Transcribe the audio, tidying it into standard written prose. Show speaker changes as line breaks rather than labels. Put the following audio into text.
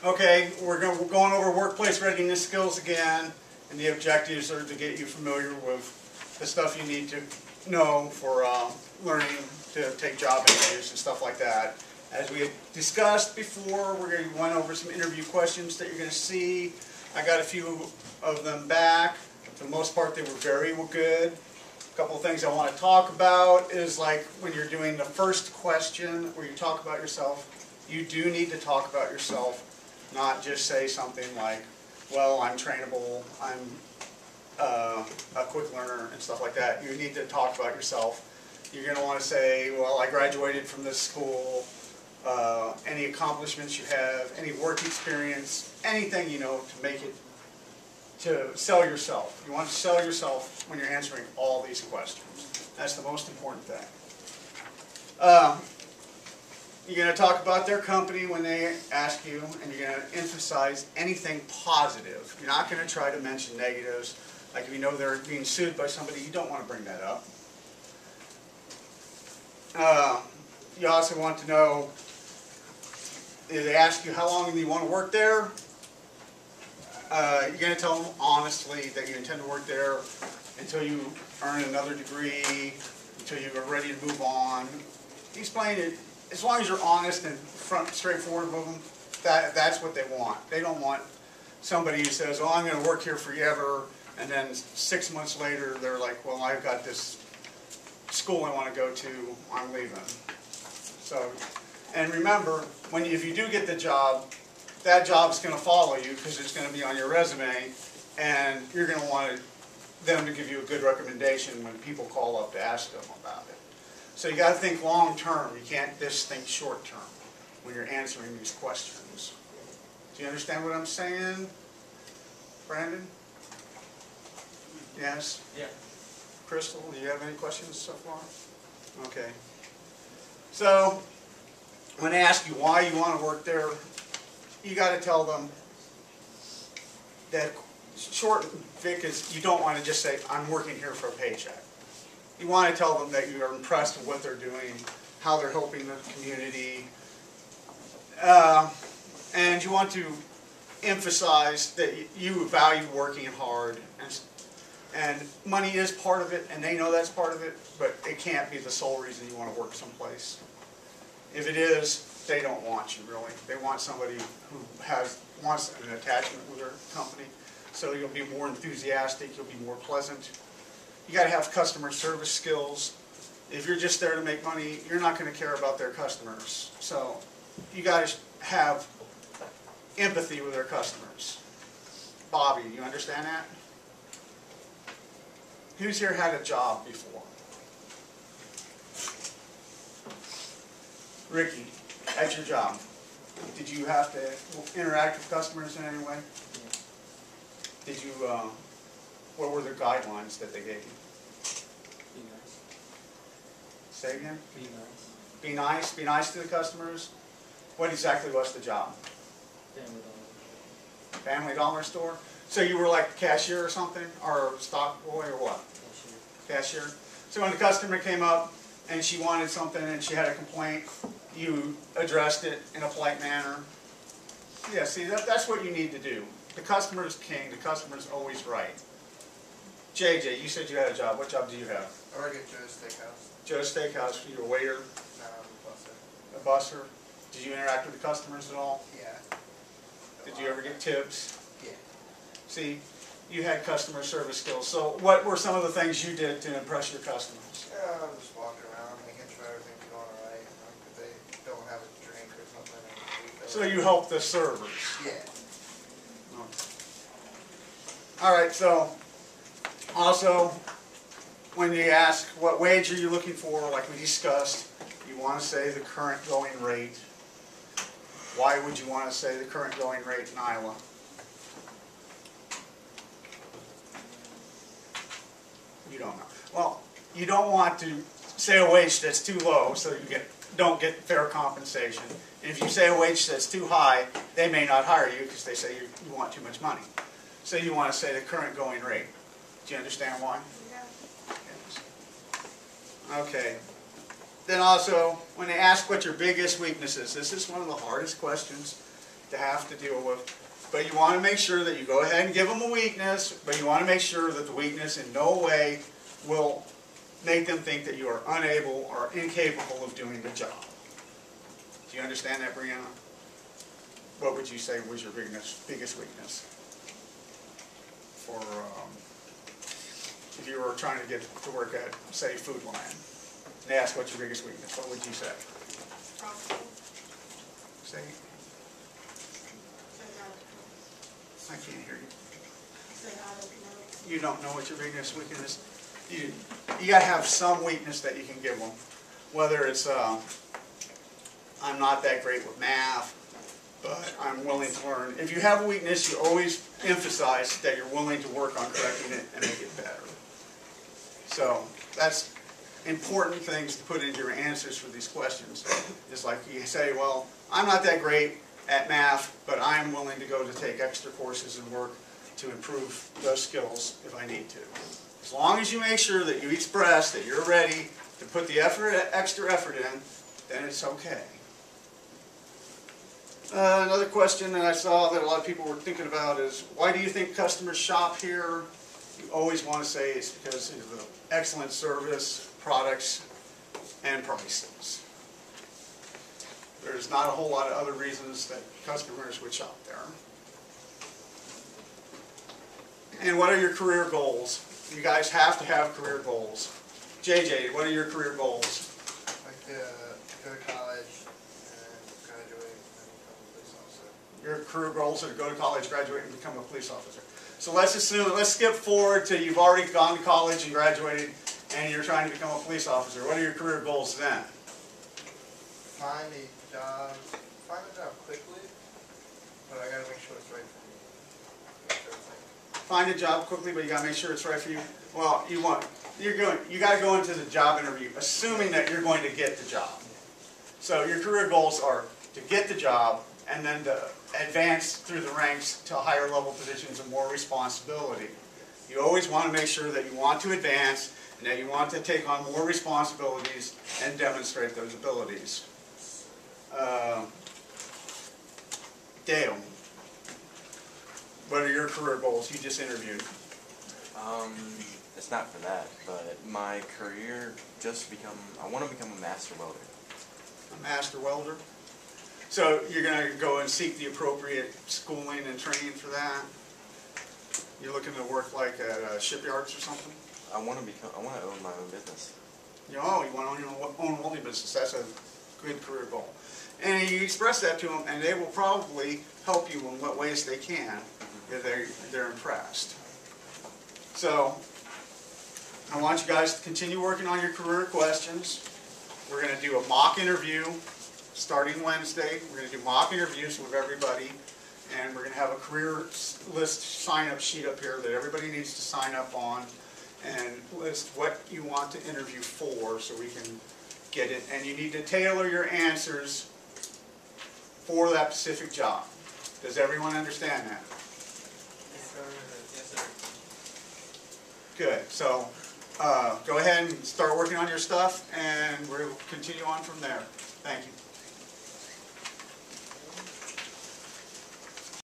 Okay, we're going over workplace readiness skills again, and the objectives are to get you familiar with the stuff you need to know for learning to take job interviews and stuff like that. As we had discussed before, we went over some interview questions that you're going to see. I got a few of them back. For the most part, they were very good. A couple of things I want to talk about is like when you're doing the first question where you talk about yourself, you do need to talk about yourself. Not just say something like, well, I'm trainable, I'm a quick learner and stuff like that. You need to talk about yourself. You're going to want to say, well, I graduated from this school, any accomplishments you have, any work experience, anything you know to make it, to sell yourself. You want to sell yourself when you're answering all these questions. That's the most important thing. You're going to talk about their company when they ask you, and you're going to emphasize anything positive. You're not going to try to mention negatives. Like if you know they're being sued by somebody, you don't want to bring that up. You also want to know, if they ask you how long do you want to work there, you're going to tell them honestly that you intend to work there until you earn another degree, until you are ready to move on. Explain it. As long as you're honest and straightforward with them, that's what they want. They don't want somebody who says, oh, I'm going to work here forever, and then 6 months later they're like, well, I've got this school I want to go to, I'm leaving. So, and remember, if you do get the job, that job's going to follow you because it's going to be on your resume, and you're going to want them to give you a good recommendation when people call up to ask them about it. So you got to think long term. You can't just think short term when you're answering these questions. Do you understand what I'm saying, Brandon? Yes?
Yeah.
Crystal, do you have any questions so far? Okay. So when they ask you why you want to work there, you got to tell them that short, Vic, is you don't want to just say, I'm working here for a paycheck. You want to tell them that you are impressed with what they're doing, how they're helping the community, and you want to emphasize that you value working hard, and money is part of it, and they know that's part of it, but it can't be the sole reason you want to work someplace. If it is, they don't want you really. They want somebody who wants an attachment with their company, so you'll be more enthusiastic, you'll be more pleasant. You got to have customer service skills. If you're just there to make money, you're not going to care about their customers. So you got to have empathy with their customers. Bobby, you understand that? Who's here had a job before? Ricky, at your job, did you have to interact with customers in any way? Did you, what were the guidelines that they gave you?
Be nice.
Say again?
Be nice.
Be nice. Be nice to the customers. What exactly was the job?
Family dollar.
Family dollar store? So you were like cashier or something? Or stock boy or what?
Cashier.
Cashier. So when the customer came up and she wanted something and she had a complaint, you addressed it in a polite manner. Yeah, see, that's what you need to do. The customer is king. The customer is always right. JJ, you said you had a job. What job do you have?
I work at Joe's Steakhouse.
Joe's Steakhouse. You're a waiter?
No, I'm
A busser? Did you interact with the customers at all?
Yeah.
Did you ever get tips?
Yeah.
See, you had customer service skills. So what were some of the things you did to impress your customers?
I'm just walking around making sure everything's going alright. If they don't have a drink or something.
So you helped the servers?
Yeah.
All right, so also when you ask what wage are you looking for, like we discussed, you want to say the current going rate. Why would you want to say the current going rate in Iowa? You don't know. Well, you don't want to say a wage that's too low so you don't get fair compensation. And if you say a wage that's too high, they may not hire you because they say you want too much money. So you want to say the current going rate. Do you understand why? Yeah. Okay. Then also, when they ask what your biggest weakness is, this is one of the hardest questions. to have to deal with. But you want to make sure that you go ahead and give them a weakness, but you want to make sure that the weakness in no way will make them think that you are unable or incapable of doing the job. Do you understand that, Brianna? What would you say was your biggest weakness? For if you were trying to get to work at, say, Food Lion, and they ask what's your biggest weakness, what would you say? Say, I can't hear you. You don't know what your biggest weakness is? You got to have some weakness that you can give them. Whether it's, I'm not that great with math, but I'm willing to learn. If you have a weakness, you always emphasize that you're willing to work on correcting it and make it better. So that's important things to put into your answers for these questions. Just like you say, well, I'm not that great at math, but I'm willing to go to take extra courses and work to improve those skills if I need to. As long as you make sure that you express that you're ready to put the extra effort in, then it's okay. Another question that I saw that a lot of people were thinking about is, why do you think customers shop here? You always want to say it's because of the excellent service, products, and prices. There's not a whole lot of other reasons that customers would shop there. And what are your career goals? You guys have to have career goals. JJ, what are your career goals?
Like go to college and graduate and become a police officer.
Your career goals are to go to college, graduate, and become a police officer. So let's skip forward to you've already gone to college and graduated, and you're trying to become a police officer. What are your career goals then?
Find a job quickly, but I gotta make sure it's right for me.
Find a job quickly, but you gotta make sure it's right for you. Well, you gotta go into the job interview assuming that you're going to get the job. So your career goals are to get the job and then to advance through the ranks to higher level positions and more responsibility. You always want to make sure that you want to advance and that you want to take on more responsibilities and demonstrate those abilities. Dale, what are your career goals? You just interviewed.
It's not for that, but my career I want to become a master welder.
A master welder? So you're going to go and seek the appropriate schooling and training for that? You're looking to work like at shipyards or something?
I want to own my own business.
You want to own your own welding business. That's a good career goal. And you express that to them, and they will probably help you in what ways they can if they're impressed. So I want you guys to continue working on your career questions. We're going to do a mock interview starting Wednesday. We're going to do mock interviews with everybody, and we're going to have a career list sign-up sheet up here that everybody needs to sign up on and list what you want to interview for so we can get it. And you need to tailor your answers for that specific job. Does everyone understand that?
Yes, sir.
Good. So go ahead and start working on your stuff, and we'll continue on from there. Thank you.